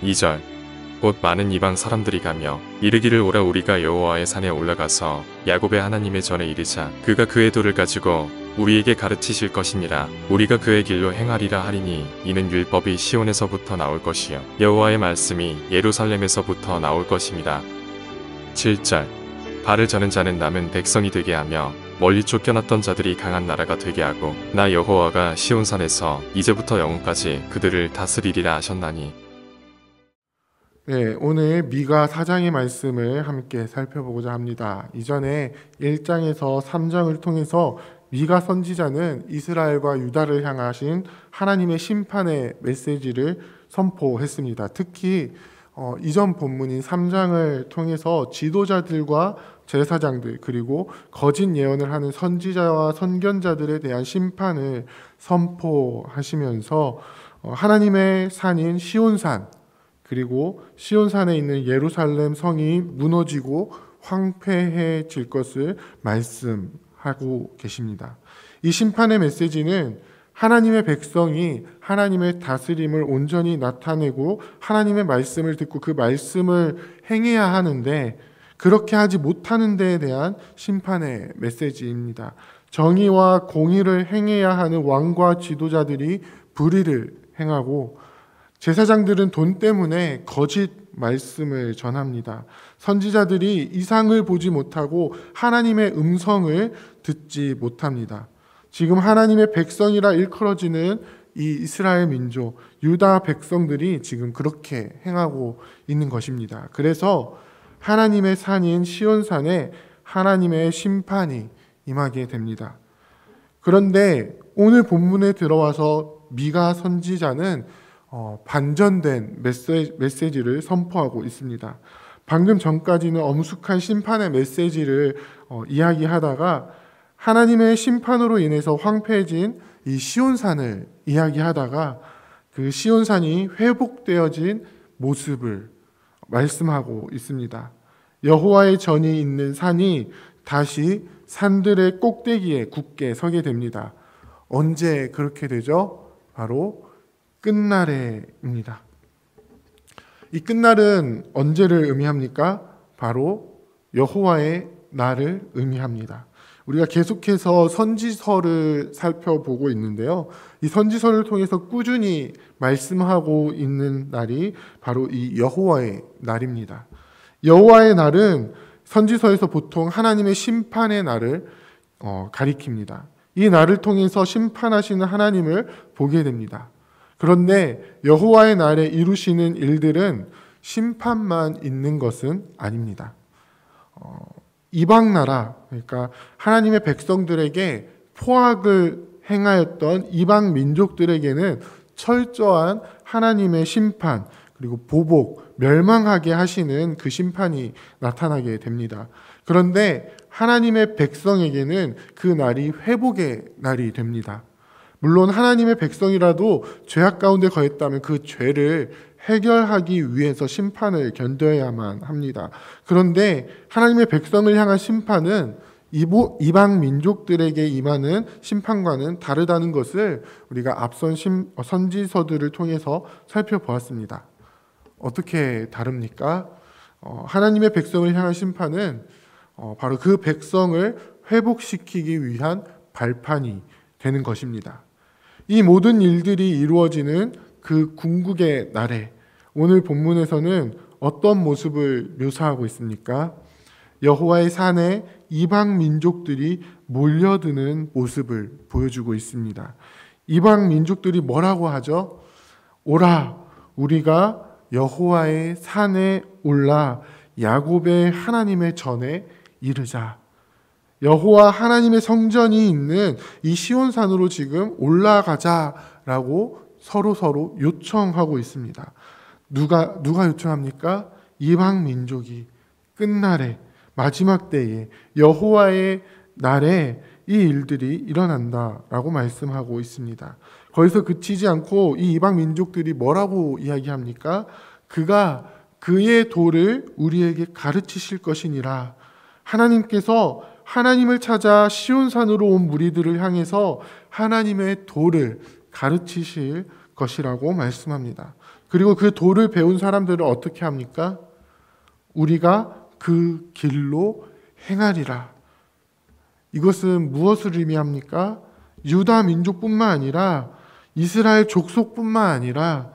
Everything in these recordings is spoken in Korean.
2절 곧 많은 이방 사람들이 가며 이르기를 오라 우리가 여호와의 산에 올라가서 야곱의 하나님의 전에 이르자 그가 그의 도를 가지고 우리에게 가르치실 것이니라. 우리가 그의 길로 행하리라 하리니 이는 율법이 시온에서부터 나올 것이요 여호와의 말씀이 예루살렘에서부터 나올 것임이라. 7절 발을 저는 자는 남은 백성이 되게 하며 멀리 쫓겨났던 자들이 강한 나라가 되게 하고 나 여호와가 시온산에서 이제부터 영원까지 그들을 다스리리라 하셨나니. 네, 오늘 미가 4장의 말씀을 함께 살펴보고자 합니다. 이전에 1장에서 3장을 통해서 미가 선지자는 이스라엘과 유다를 향하신 하나님의 심판의 메시지를 선포했습니다. 특히 이전 본문인 3장을 통해서 지도자들과 제사장들 그리고 거짓 예언을 하는 선지자와 선견자들에 대한 심판을 선포하시면서 하나님의 산인 시온산 그리고 시온산에 있는 예루살렘 성이 무너지고 황폐해질 것을 말씀하고 계십니다. 이 심판의 메시지는 하나님의 백성이 하나님의 다스림을 온전히 나타내고 하나님의 말씀을 듣고 그 말씀을 행해야 하는데 그렇게 하지 못하는 데에 대한 심판의 메시지입니다. 정의와 공의를 행해야 하는 왕과 지도자들이 불의를 행하고 제사장들은 돈 때문에 거짓 말씀을 전합니다. 선지자들이 이상을 보지 못하고 하나님의 음성을 듣지 못합니다. 지금 하나님의 백성이라 일컬어지는 이 이스라엘 민족, 유다 백성들이 지금 그렇게 행하고 있는 것입니다. 그래서 하나님의 산인 시온산에 하나님의 심판이 임하게 됩니다. 그런데 오늘 본문에 들어와서 미가 선지자는 반전된 메시지를 선포하고 있습니다. 방금 전까지는 엄숙한 심판의 메시지를 이야기하다가 하나님의 심판으로 인해서 황폐해진 이 시온산을 이야기하다가 그 시온산이 회복되어진 모습을 말씀하고 있습니다. 여호와의 전이 있는 산이 다시 산들의 꼭대기에 굳게 서게 됩니다. 언제 그렇게 되죠? 바로 끝날에입니다. 이 끝날은 언제를 의미합니까? 바로 여호와의 날을 의미합니다. 우리가 계속해서 선지서를 살펴보고 있는데요. 이 선지서를 통해서 꾸준히 말씀하고 있는 날이 바로 이 여호와의 날입니다. 여호와의 날은 선지서에서 보통 하나님의 심판의 날을 가리킵니다. 이 날을 통해서 심판하시는 하나님을 보게 됩니다. 그런데 여호와의 날에 이루시는 일들은 심판만 있는 것은 아닙니다. 이방 나라, 그러니까 하나님의 백성들에게 포악을 행하였던 이방 민족들에게는 철저한 하나님의 심판, 그리고 보복, 멸망하게 하시는 그 심판이 나타나게 됩니다. 그런데 하나님의 백성에게는 그 날이 회복의 날이 됩니다. 물론 하나님의 백성이라도 죄악 가운데 거했다면 그 죄를 해결하기 위해서 심판을 견뎌야만 합니다. 그런데 하나님의 백성을 향한 심판은 이방 민족들에게 임하는 심판과는 다르다는 것을 우리가 앞선 선지서들을 통해서 살펴보았습니다. 어떻게 다릅니까? 하나님의 백성을 향한 심판은 바로 그 백성을 회복시키기 위한 발판이 되는 것입니다. 이 모든 일들이 이루어지는 그 궁극의 날에 오늘 본문에서는 어떤 모습을 묘사하고 있습니까? 여호와의 산에 이방 민족들이 몰려드는 모습을 보여주고 있습니다. 이방 민족들이 뭐라고 하죠? 오라, 우리가 여호와의 산에 올라 야곱의 하나님의 전에 이르자. 여호와 하나님의 성전이 있는 이 시온산으로 지금 올라가자라고 서로 요청하고 있습니다. 누가 요청합니까? 이방 민족이 끝날에 마지막 때에 여호와의 날에 이 일들이 일어난다라고 말씀하고 있습니다. 거기서 그치지 않고 이 이방 민족들이 뭐라고 이야기합니까? 그가 그의 도를 우리에게 가르치실 것이니라. 하나님께서 하나님을 찾아 시온산으로 온 무리들을 향해서 하나님의 도를 가르치실 것이라고 말씀합니다. 그리고 그 도를 배운 사람들을 어떻게 합니까? 우리가 그 길로 행하리라. 이것은 무엇을 의미합니까? 유다 민족뿐만 아니라 이스라엘 족속뿐만 아니라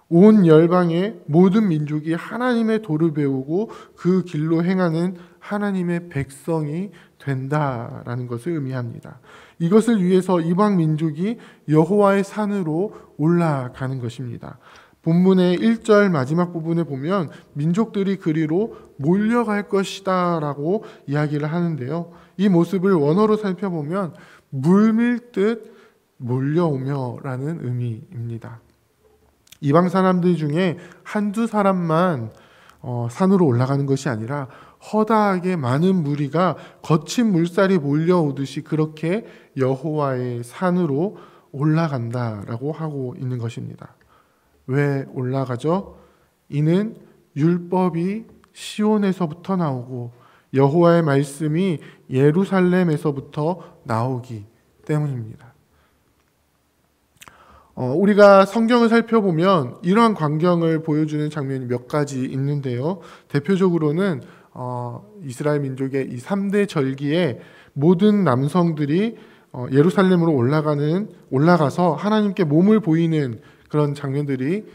온 열방의 모든 민족이 하나님의 도를 배우고 그 길로 행하는 하나님의 백성이 된다라는 것을 의미합니다. 이것을 위해서 이방 민족이 여호와의 산으로 올라가는 것입니다. 본문의 1절 마지막 부분에 보면 민족들이 그리로 몰려갈 것이다 라고 이야기를 하는데요. 이 모습을 원어로 살펴보면 물밀듯 몰려오며 라는 의미입니다. 이방 사람들 중에 한두 사람만 산으로 올라가는 것이 아니라 허다하게 많은 무리가 거친 물살이 몰려오듯이 그렇게 여호와의 산으로 올라간다라고 하고 있는 것입니다. 왜 올라가죠? 이는 율법이 시온에서부터 나오고 여호와의 말씀이 예루살렘에서부터 나오기 때문입니다. 우리가 성경을 살펴보면 이러한 광경을 보여주는 장면이 몇 가지 있는데요. 대표적으로는 이스라엘 민족의 이 3대 절기에 모든 남성들이 예루살렘으로 올라가서 하나님께 몸을 보이는 그런 장면들이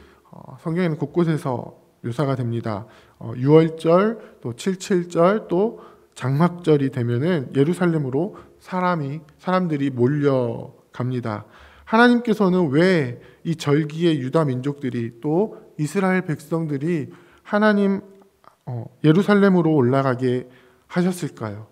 성경에는 곳곳에서 묘사가 됩니다. 6월절, 또 77절, 또 장막절이 되면은 예루살렘으로 사람들이 몰려갑니다. 하나님께서는 왜 이 절기의 유다 민족들이 또 이스라엘 백성들이 하나님 예루살렘으로 올라가게 하셨을까요?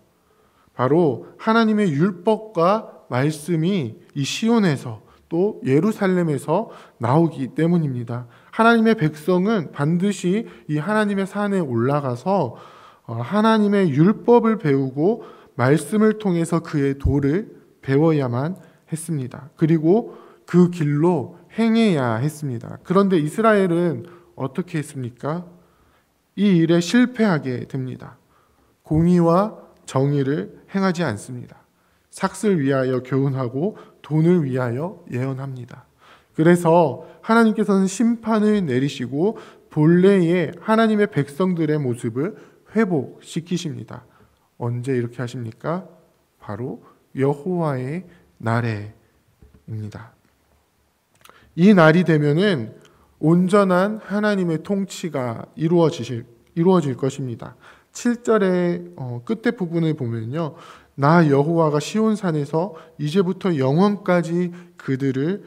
바로 하나님의 율법과 말씀이 이 시온에서 또 예루살렘에서 나오기 때문입니다. 하나님의 백성은 반드시 이 하나님의 산에 올라가서 하나님의 율법을 배우고 말씀을 통해서 그의 도를 배워야만 했습니다. 그리고 그 길로 행해야 했습니다. 그런데 이스라엘은 어떻게 했습니까? 이 일에 실패하게 됩니다. 공의와 정의를 행하지 않습니다. 삭슬 위하여 교훈하고 돈을 위하여 예언합니다. 그래서 하나님께서는 심판을 내리시고 본래의 하나님의 백성들의 모습을 회복시키십니다. 언제 이렇게 하십니까? 바로 여호와의 날에입니다. 이 날이 되면은 온전한 하나님의 통치가 이루어질 것입니다. 7절의 끝에 부분을 보면요. 나 여호와가 시온산에서 이제부터 영원까지 그들을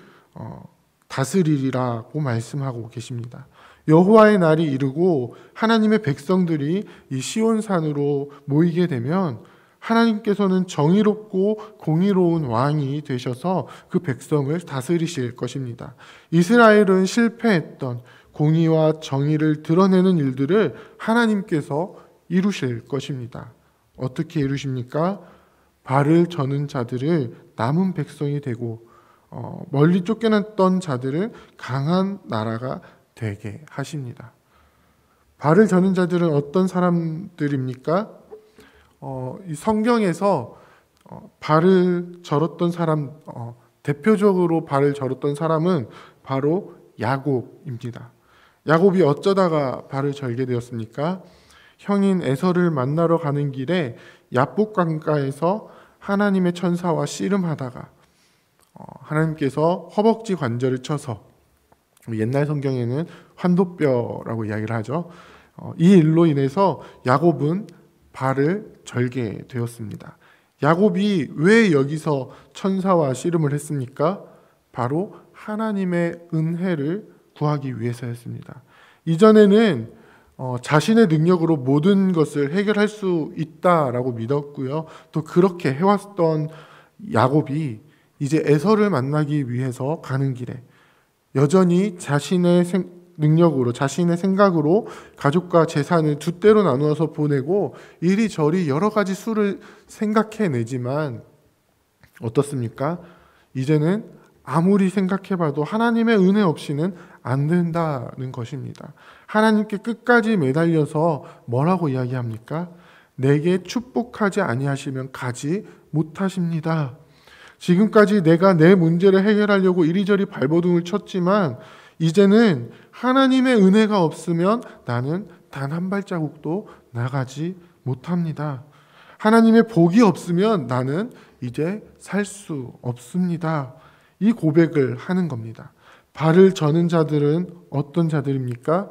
다스리리라고 말씀하고 계십니다. 여호와의 날이 이르고 하나님의 백성들이 이 시온산으로 모이게 되면 하나님께서는 정의롭고 공의로운 왕이 되셔서 그 백성을 다스리실 것입니다. 이스라엘은 실패했던 공의와 정의를 드러내는 일들을 하나님께서 이루실 것입니다. 어떻게 이루십니까? 발을 저는 자들을 남은 백성이 되고 멀리 쫓겨났던 자들을 강한 나라가 되게 하십니다. 발을 저는 자들은 어떤 사람들입니까? 이 성경에서 발을 절었던 사람, 대표적으로 발을 절었던 사람은 바로 야곱입니다. 야곱이 어쩌다가 발을 절게 되었습니까? 형인 에서를 만나러 가는 길에 야복 강가에서 하나님의 천사와 씨름하다가 하나님께서 허벅지 관절을 쳐서, 옛날 성경에는 환도뼈라고 이야기를 하죠. 이 일로 인해서 야곱은 발을 절게 되었습니다. 야곱이 왜 여기서 천사와 씨름을 했습니까? 바로 하나님의 은혜를 구하기 위해서였습니다. 이전에는 자신의 능력으로 모든 것을 해결할 수 있다라고 믿었고요. 또 그렇게 해왔던 야곱이 이제 에서를 만나기 위해서 가는 길에 여전히 자신의 능력으로, 자신의 생각으로 가족과 재산을 두 때로 나누어서 보내고 이리저리 여러 가지 수를 생각해내지만 어떻습니까? 이제는 아무리 생각해봐도 하나님의 은혜 없이는 안 된다는 것입니다. 하나님께 끝까지 매달려서 뭐라고 이야기합니까? 내게 축복하지 아니하시면 가지 못하십니다. 지금까지 내가 내 문제를 해결하려고 이리저리 발버둥을 쳤지만 이제는 하나님의 은혜가 없으면 나는 단 한 발자국도 나가지 못합니다. 하나님의 복이 없으면 나는 이제 살 수 없습니다. 이 고백을 하는 겁니다. 발을 저는 자들은 어떤 자들입니까?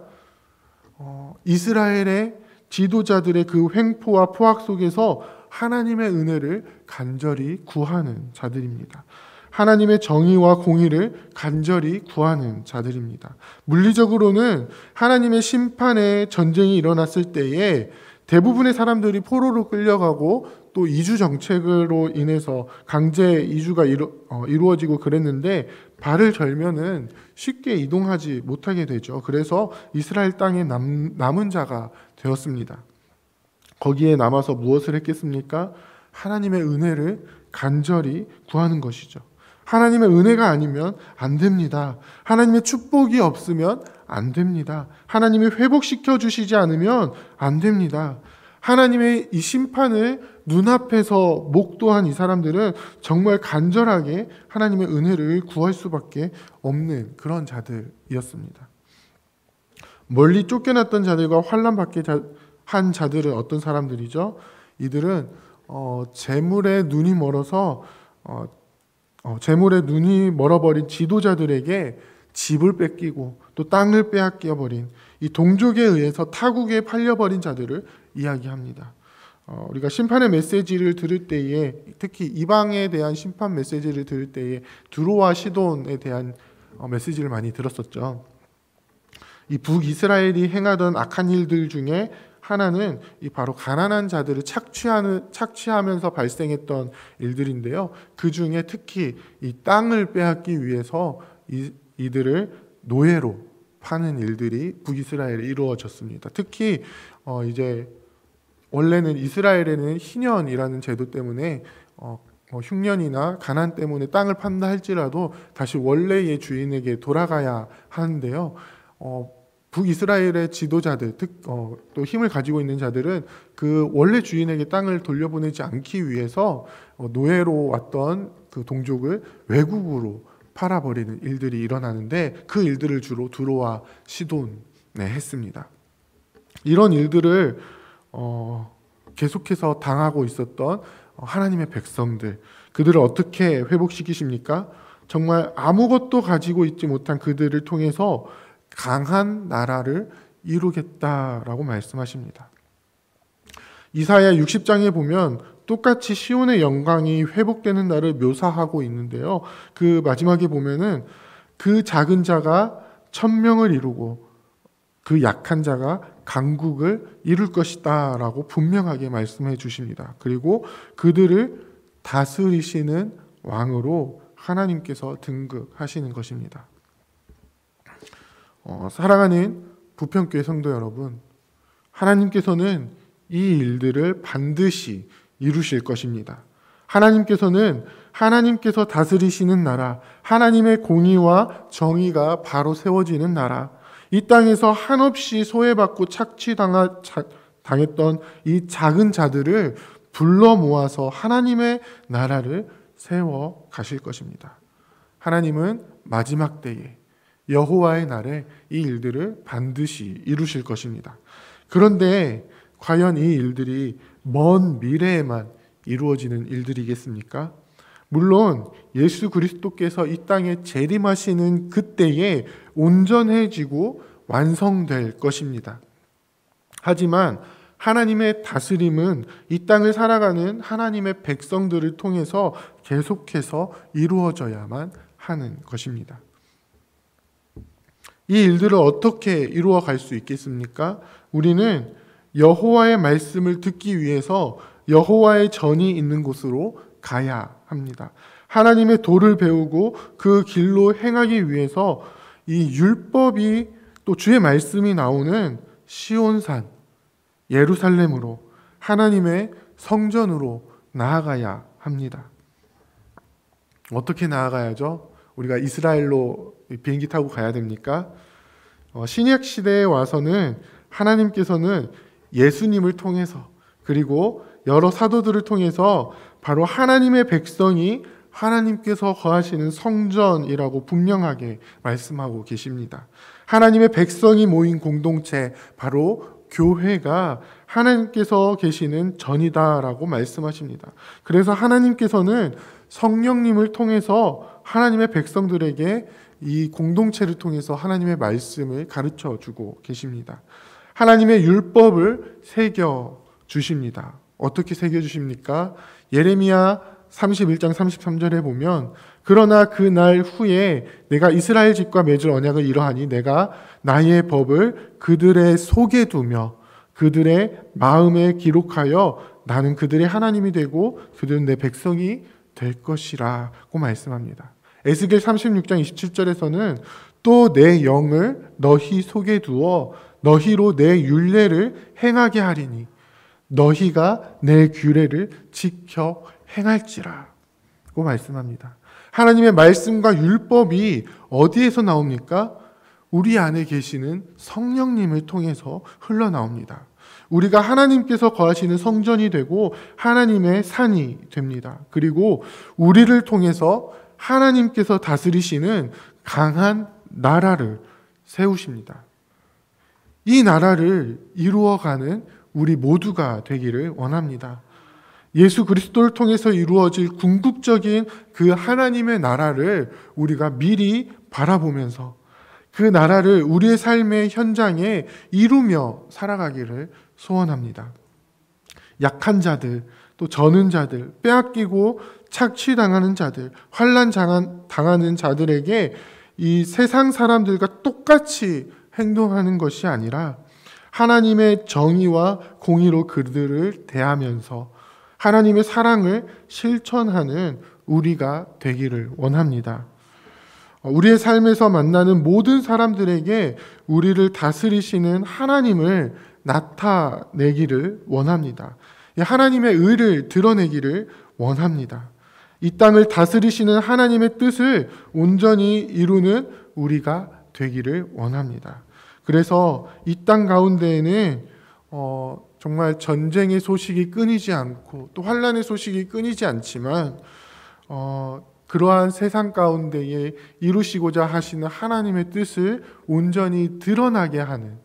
이스라엘의 지도자들의 그 횡포와 포악 속에서 하나님의 은혜를 간절히 구하는 자들입니다. 하나님의 정의와 공의를 간절히 구하는 자들입니다. 물리적으로는 하나님의 심판의 전쟁이 일어났을 때에 대부분의 사람들이 포로로 끌려가고 또 이주 정책으로 인해서 강제 이주가 이루어지고 그랬는데 발을 절면은 쉽게 이동하지 못하게 되죠. 그래서 이스라엘 땅에 남은 자가 되었습니다. 거기에 남아서 무엇을 했겠습니까? 하나님의 은혜를 간절히 구하는 것이죠. 하나님의 은혜가 아니면 안 됩니다. 하나님의 축복이 없으면 안 됩니다. 하나님이 회복시켜 주시지 않으면 안 됩니다. 하나님의 이 심판을 눈앞에서 목도한 이 사람들은 정말 간절하게 하나님의 은혜를 구할 수밖에 없는 그런 자들이었습니다. 멀리 쫓겨났던 자들과 환난 받게 한 자들은 어떤 사람들이죠? 이들은 재물에 눈이 멀어서 재물에 눈이 멀어버린 지도자들에게 집을 뺏기고 또 땅을 빼앗겨 버린 이 동족에 의해서 타국에 팔려버린 자들을 이야기합니다. 우리가 심판의 메시지를 들을 때에, 특히 이방에 대한 심판 메시지를 들을 때에 두로와 시돈에 대한 메시지를 많이 들었었죠. 이 북이스라엘이 행하던 악한 일들 중에 하나는 이 바로 가난한 자들을 착취하면서 발생했던 일들인데요. 그 중에 특히 이 땅을 빼앗기 위해서 이들을 노예로 파는 일들이 북이스라엘에 이루어졌습니다. 특히 이제 원래는 이스라엘에는 희년이라는 제도 때문에 흉년이나 가난 때문에 땅을 판다 할지라도 다시 원래의 주인에게 돌아가야 하는데요. 북이스라엘의 지도자들, 또 힘을 가지고 있는 자들은 그 원래 주인에게 땅을 돌려보내지 않기 위해서 노예로 왔던 그 동족을 외국으로 팔아버리는 일들이 일어나는데 그 일들을 주로 두로와 시돈에 했습니다. 이런 일들을 계속해서 당하고 있었던 하나님의 백성들, 그들을 어떻게 회복시키십니까? 정말 아무것도 가지고 있지 못한 그들을 통해서 강한 나라를 이루겠다라고 말씀하십니다. 이사야 60장에 보면 똑같이 시온의 영광이 회복되는 날을 묘사하고 있는데요. 그 마지막에 보면은 그 작은 자가 천명을 이루고 그 약한 자가 강국을 이룰 것이다 라고 분명하게 말씀해 주십니다. 그리고 그들을 다스리시는 왕으로 하나님께서 등극하시는 것입니다. 사랑하는 부평교회 성도 여러분, 하나님께서는 이 일들을 반드시 이루실 것입니다. 하나님께서 다스리시는 나라, 하나님의 공의와 정의가 바로 세워지는 나라, 이 땅에서 한없이 소외받고 착취당했던 이 작은 자들을 불러 모아서 하나님의 나라를 세워 가실 것입니다. 하나님은 마지막 때에 여호와의 날에 이 일들을 반드시 이루실 것입니다. 그런데 과연 이 일들이 먼 미래에만 이루어지는 일들이겠습니까? 물론 예수 그리스도께서 이 땅에 재림하시는 그때에 온전해지고 완성될 것입니다. 하지만 하나님의 다스림은 이 땅을 살아가는 하나님의 백성들을 통해서 계속해서 이루어져야만 하는 것입니다. 이 일들을 어떻게 이루어 갈 수 있겠습니까? 우리는 여호와의 말씀을 듣기 위해서 여호와의 전이 있는 곳으로 가야 합니다. 하나님의 도를 배우고 그 길로 행하기 위해서 이 율법이 또 주의 말씀이 나오는 시온산, 예루살렘으로, 하나님의 성전으로 나아가야 합니다. 어떻게 나아가야죠? 우리가 이스라엘로 비행기 타고 가야 됩니까? 신약 시대에 와서는 하나님께서는 예수님을 통해서, 그리고 여러 사도들을 통해서 바로 하나님의 백성이 하나님께서 거하시는 성전이라고 분명하게 말씀하고 계십니다. 하나님의 백성이 모인 공동체, 바로 교회가 하나님께서 계시는 전이다라고 말씀하십니다. 그래서 하나님께서는 성령님을 통해서 하나님의 백성들에게 이 공동체를 통해서 하나님의 말씀을 가르쳐 주고 계십니다. 하나님의 율법을 새겨 주십니다. 어떻게 새겨 주십니까? 예레미야 31장 33절에 보면 그러나 그 날 후에 내가 이스라엘 집과 맺을 언약을 이러하니 내가 나의 법을 그들의 속에 두며 그들의 마음에 기록하여 나는 그들의 하나님이 되고 그들은 내 백성이 될 것이라고 말씀합니다. 에스겔 36장 27절에서는 또 내 영을 너희 속에 두어 너희로 내 율례를 행하게 하리니 너희가 내 규례를 지켜 행할지라고 말씀합니다. 하나님의 말씀과 율법이 어디에서 나옵니까? 우리 안에 계시는 성령님을 통해서 흘러나옵니다. 우리가 하나님께서 거하시는 성전이 되고 하나님의 산이 됩니다. 그리고 우리를 통해서 하나님께서 다스리시는 강한 나라를 세우십니다. 이 나라를 이루어가는 우리 모두가 되기를 원합니다. 예수 그리스도를 통해서 이루어질 궁극적인 그 하나님의 나라를 우리가 미리 바라보면서 그 나라를 우리의 삶의 현장에 이루며 살아가기를 소원합니다. 약한 자들, 또 저는 자들, 빼앗기고 착취당하는 자들, 환난 당하는 자들에게 이 세상 사람들과 똑같이 행동하는 것이 아니라 하나님의 정의와 공의로 그들을 대하면서 하나님의 사랑을 실천하는 우리가 되기를 원합니다. 우리의 삶에서 만나는 모든 사람들에게 우리를 다스리시는 하나님을 나타내기를 원합니다. 하나님의 의를 드러내기를 원합니다. 이 땅을 다스리시는 하나님의 뜻을 온전히 이루는 우리가 되기를 원합니다. 그래서 이 땅 가운데에는 정말 전쟁의 소식이 끊이지 않고 또 환난의 소식이 끊이지 않지만 그러한 세상 가운데에 이루시고자 하시는 하나님의 뜻을 온전히 드러나게 하는,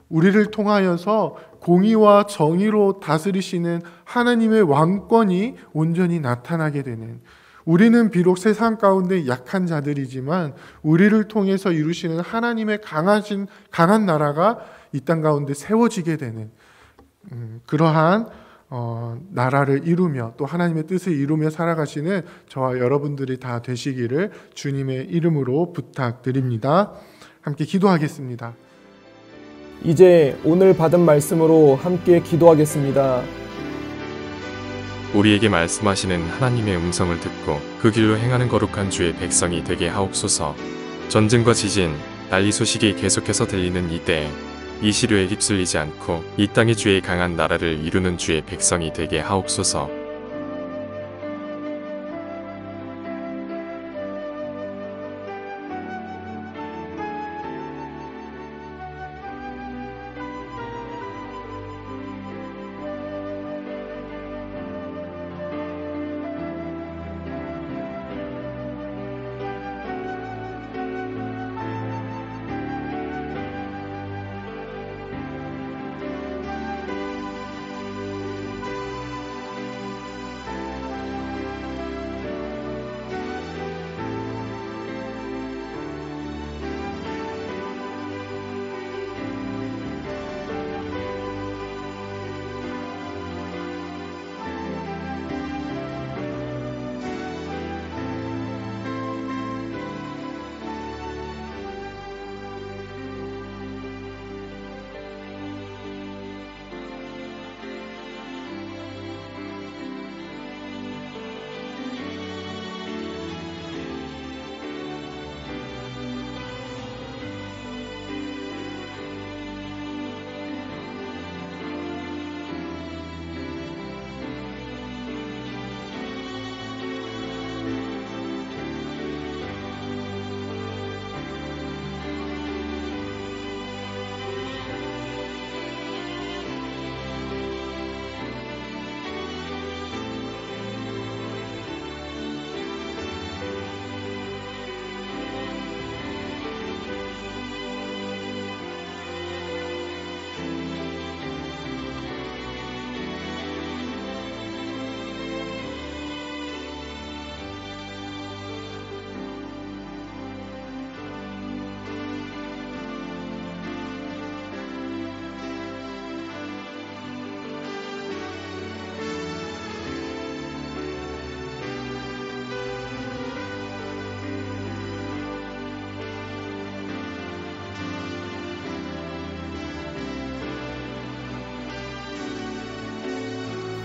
우리를 통하여서 공의와 정의로 다스리시는 하나님의 왕권이 온전히 나타나게 되는, 우리는 비록 세상 가운데 약한 자들이지만 우리를 통해서 이루시는 하나님의 강한 나라가 이 땅 가운데 세워지게 되는 그러한 나라를 이루며 또 하나님의 뜻을 이루며 살아가시는 저와 여러분들이 다 되시기를 주님의 이름으로 부탁드립니다. 함께 기도하겠습니다. 이제 오늘 받은 말씀으로 함께 기도하겠습니다. 우리에게 말씀하시는 하나님의 음성을 듣고 그 길로 행하는 거룩한 주의 백성이 되게 하옵소서. 전쟁과 지진, 난리 소식이 계속해서 들리는 이때에 이 시류에 휩쓸리지 않고 이 땅의 주의 강한 나라를 이루는 주의 백성이 되게 하옵소서.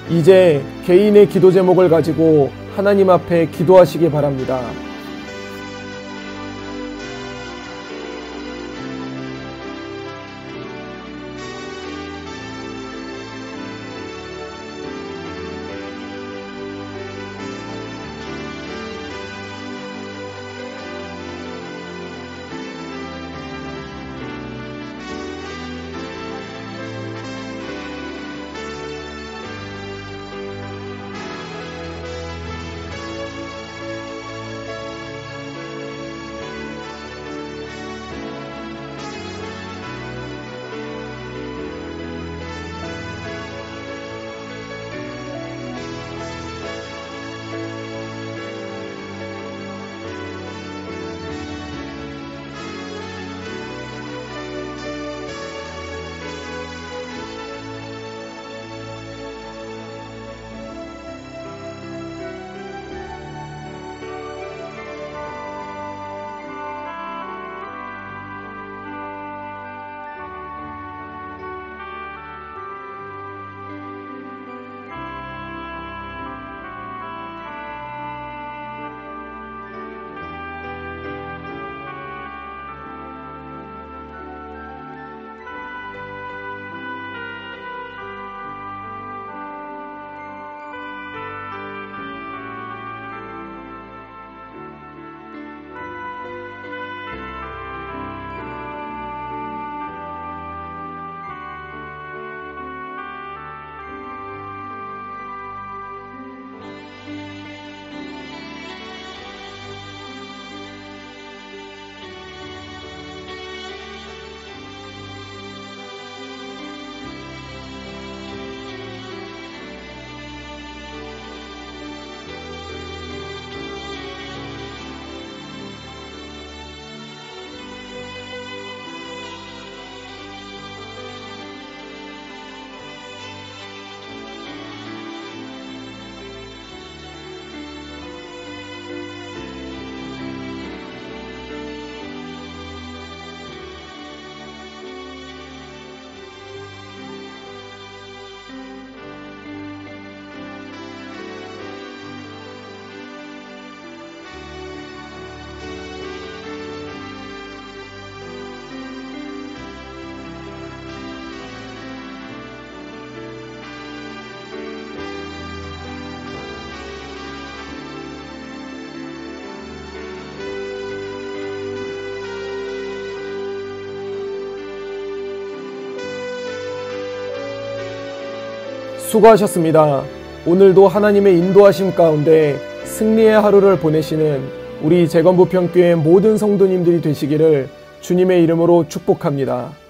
이제 개인의 기도 제목을 가지고 하나님 앞에 기도하시기 바랍니다. 수고하셨습니다. 오늘도 하나님의 인도하심 가운데 승리의 하루를 보내시는 우리 재건부평교회 모든 성도님들이 되시기를 주님의 이름으로 축복합니다.